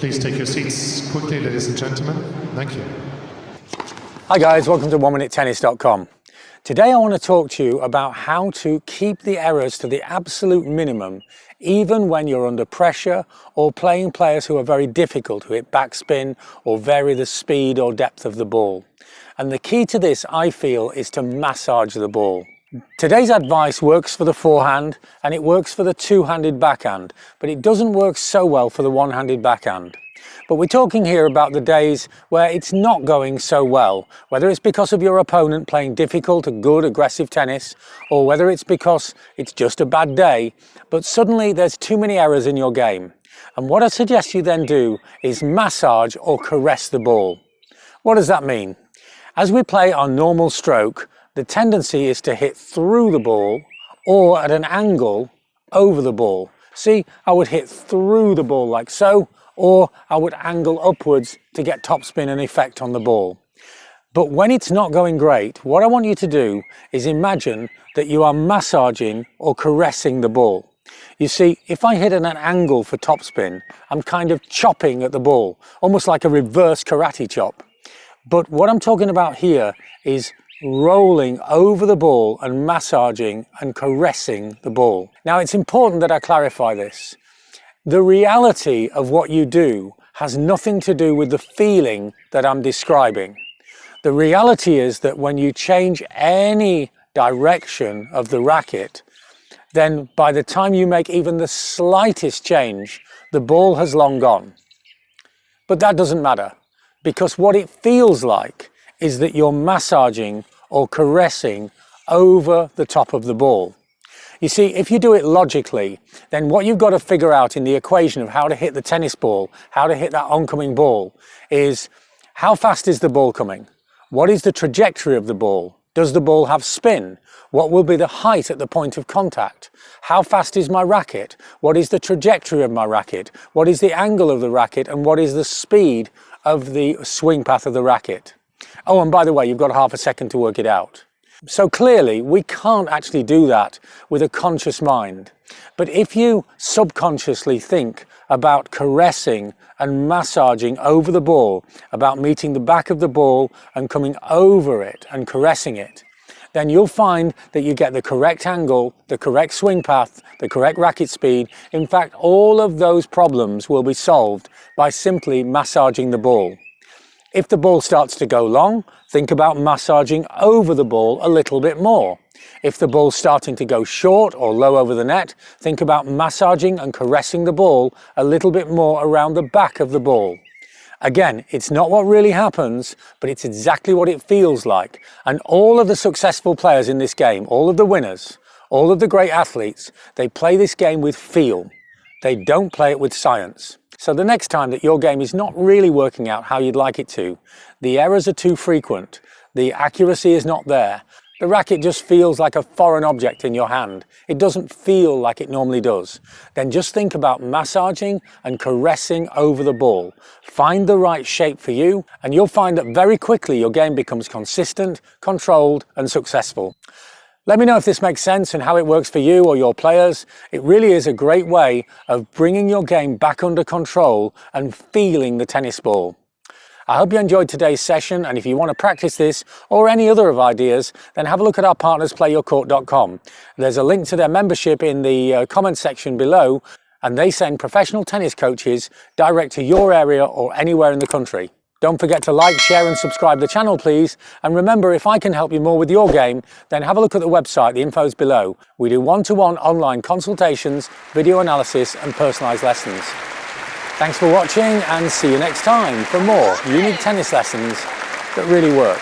Please take your seats quickly, ladies and gentlemen. Thank you. Hi guys, welcome to oneminutetennis.com. Today I want to talk to you about how to keep the errors to the absolute minimum even when you're under pressure or playing players who are very difficult, who hit backspin or vary the speed or depth of the ball. And the key to this, I feel, is to massage the ball. Today's advice works for the forehand and it works for the two-handed backhand, but it doesn't work so well for the one-handed backhand. But we're talking here about the days where it's not going so well, whether it's because of your opponent playing difficult, good, aggressive tennis, or whether it's because it's just a bad day, but suddenly there's too many errors in your game. And what I suggest you then do is massage or caress the ball. What does that mean? As we play our normal stroke, the tendency is to hit through the ball or at an angle over the ball. See, I would hit through the ball like so, or I would angle upwards to get topspin and effect on the ball. But when it's not going great, what I want you to do is imagine that you are massaging or caressing the ball. You see, if I hit at an angle for topspin, I'm kind of chopping at the ball, almost like a reverse karate chop. But what I'm talking about here is rolling over the ball and massaging and caressing the ball. Now, it's important that I clarify this. The reality of what you do has nothing to do with the feeling that I'm describing. The reality is that when you change any direction of the racket, then by the time you make even the slightest change, the ball has long gone. But that doesn't matter, because what it feels like is that you're massaging or caressing over the top of the ball. You see, if you do it logically, then what you've got to figure out in the equation of how to hit the tennis ball, how to hit that oncoming ball, is how fast is the ball coming? What is the trajectory of the ball? Does the ball have spin? What will be the height at the point of contact? How fast is my racket? What is the trajectory of my racket? What is the angle of the racket? And what is the speed of the swing path of the racket? Oh, and by the way, you've got half a second to work it out. So clearly, we can't actually do that with a conscious mind. But if you subconsciously think about caressing and massaging over the ball, about meeting the back of the ball and coming over it and caressing it, then you'll find that you get the correct angle, the correct swing path, the correct racket speed. In fact, all of those problems will be solved by simply massaging the ball. If the ball starts to go long, think about massaging over the ball a little bit more. If the ball's starting to go short or low over the net, think about massaging and caressing the ball a little bit more around the back of the ball. Again, it's not what really happens, but it's exactly what it feels like. And all of the successful players in this game, all of the winners, all of the great athletes, they play this game with feel. They don't play it with science. So the next time that your game is not really working out how you'd like it to, the errors are too frequent, the accuracy is not there, the racket just feels like a foreign object in your hand, it doesn't feel like it normally does, then just think about massaging and caressing over the ball. Find the right shape for you, and you'll find that very quickly your game becomes consistent, controlled, and successful. Let me know if this makes sense and how it works for you or your players. It really is a great way of bringing your game back under control and feeling the tennis ball. I hope you enjoyed today's session, and if you want to practice this or any other of ideas, then have a look at our partners playyourcourt.com. There's a link to their membership in the comment section below, and they send professional tennis coaches direct to your area or anywhere in the country. Don't forget to like, share and subscribe the channel, please. And remember, if I can help you more with your game, then have a look at the website, the info's below. We do one-to-one online consultations, video analysis and personalised lessons. Thanks for watching, and see you next time for more unique tennis lessons that really work.